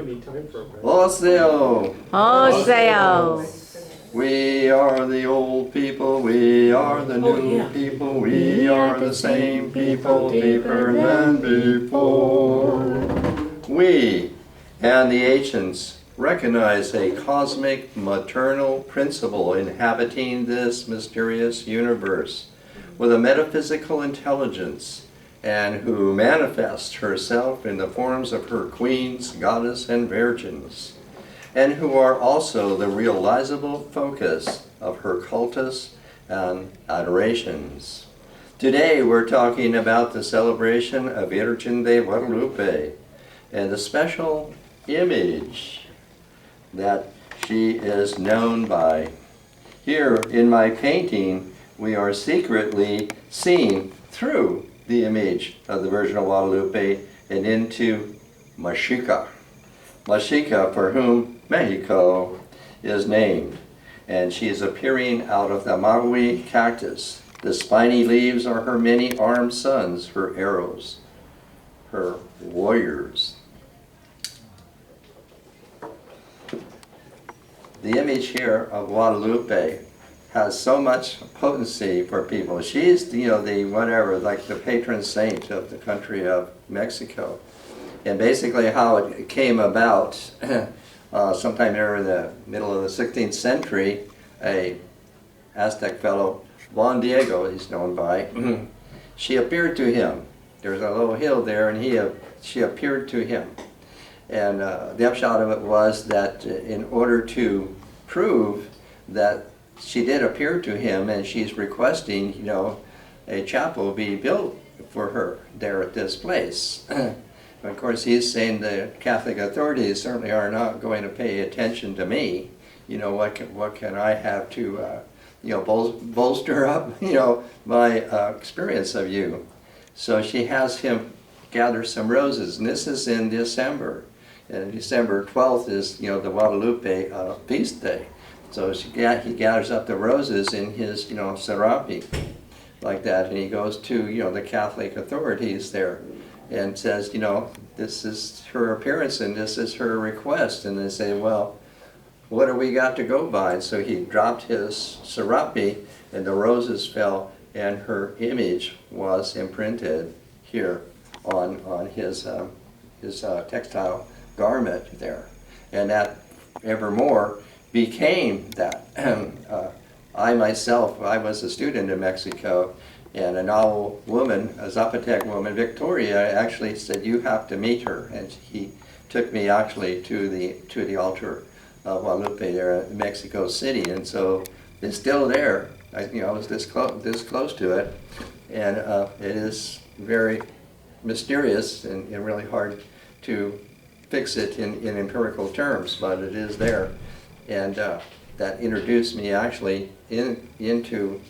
be time for a break. Oseo! Oseo! We are the old people, we are the new people, we are the same people deeper than before. We and the ancients recognize a cosmic maternal principle inhabiting this mysterious universe with a metaphysical intelligence, and who manifests herself in the forms of her queens, goddess, and virgins, and who are also the realizable focus of her cultus and adorations. Today we're talking about the celebration of Virgen de Guadalupe and the special image that she is known by. Here in my painting, we are secretly seen through the image of the Virgin of Guadalupe and into Mexica. Mexica, for whom Mexico is named. And she is appearing out of the maguey cactus. The spiny leaves are her many armed sons, her arrows, her warriors. The image here of Guadalupe has so much potency for people. She's, the whatever, like the patron saint of the country of Mexico. And basically how it came about, sometime there in the middle of the 16th century, a Aztec fellow, Juan Diego, he's known by, she appeared to him. There's a little hill there, and she appeared to him. And the upshot of it was that in order to prove that she did appear to him, and she's requesting, a chapel be built for her there at this place. Of course, he's saying the Catholic authorities certainly are not going to pay attention to me. What can I have to, bolster up, my experience of you. So she has him gather some roses, and this is in December. And December 12th is, the Guadalupe feast day. So he gathers up the roses in his, serape, like that, and he goes to, the Catholic authorities there and says, this is her appearance and this is her request. And they say, well, what do we got to go by? And so he dropped his serape and the roses fell and her image was imprinted here on his textile garment there. And that evermore became that. I myself, I was a student in Mexico, and a novel woman, a Zapotec woman, Victoria, actually said, you have to meet her. And he took me actually to the altar of Guadalupe there in Mexico City. And so it's still there. I was this close to it. And it is very mysterious and really hard to fix it in empirical terms, but it is there. And that introduced me actually into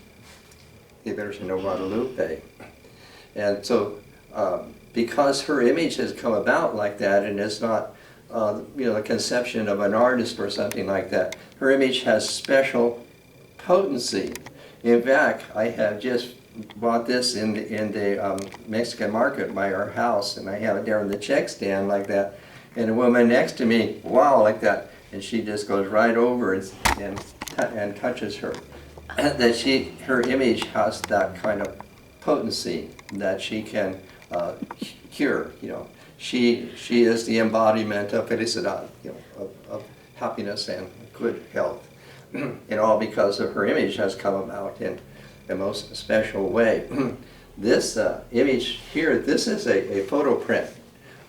the Virgin of Guadalupe. And so because her image has come about like that, and it's not the conception of an artist or something like that, her image has special potency. In fact, I have just bought this in the Mexican market by our house, and I have it there on the check stand like that. And a woman next to me, wow, like that, and she just goes right over and touches her. That her image has that kind of potency that she can cure. She is the embodiment of felicidad, of happiness and good health, and all because of her image has come about in a most special way. This image here, this is a photo print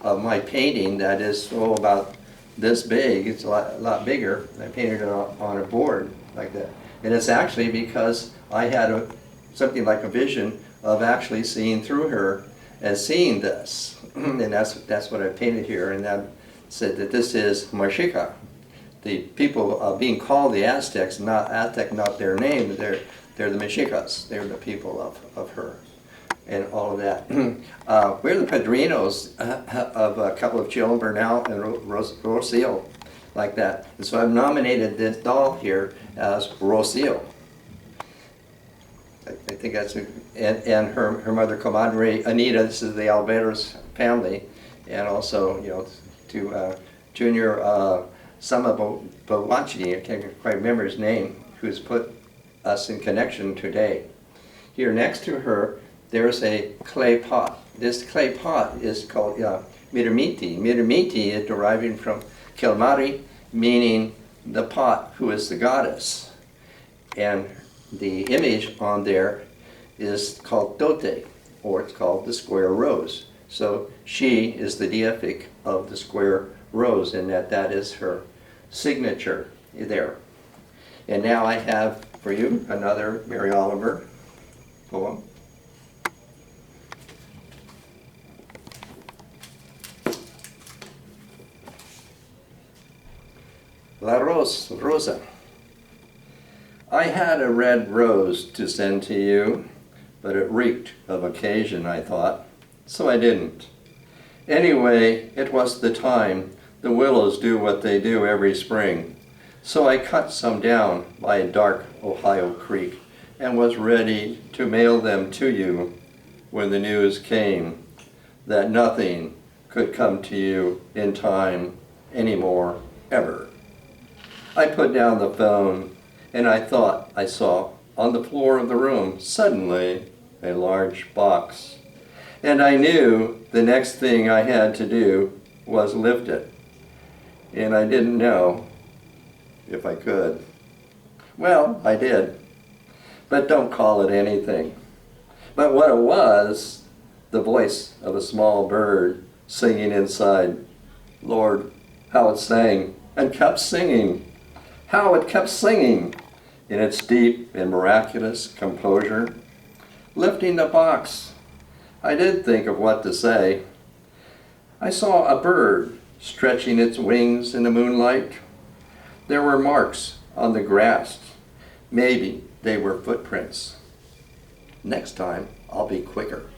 of my painting that is about this big. It's a lot bigger. I painted it on a board like that. And it's actually because I had something like a vision of actually seeing through her and seeing this. And that's what I painted here. And that said that this is Mexica. The people being called the Aztecs, not Aztec, not their name, they're the Mexicas. They're the people of her and all of that. We're the padrinos of a couple of children, Bernal and Rocio, like that. And so I've nominated this doll here as Rocio. I think that's and her mother, Comadre Anita. This is the Alvarez family, and also to Junior Bawachi, I can't quite remember his name, who's put us in connection today. Here next to her, there's a clay pot. This clay pot is called Miramiti. Miramiti is deriving from Kilmari, meaning the pot, who is the goddess. And the image on there is called Tote, or it's called the square rose. So she is the deific of the square rose, and that is her signature there. And now I have for you another Mary Oliver poem. La Rosa. I had a red rose to send to you, but it reeked of occasion, I thought, so I didn't. Anyway, it was the time. The willows do what they do every spring. So I cut some down by a dark Ohio creek and was ready to mail them to you when the news came that nothing could come to you in time anymore, ever. I put down the phone and I thought I saw on the floor of the room suddenly a large box. And I knew the next thing I had to do was lift it. And I didn't know if I could. Well, I did. But don't call it anything. But what it was, the voice of a small bird singing inside. Lord, how it sang and kept singing. How it kept singing in its deep and miraculous composure. Lifting the box, I did think of what to say. I saw a bird stretching its wings in the moonlight. There were marks on the grass. Maybe they were footprints. Next time, I'll be quicker.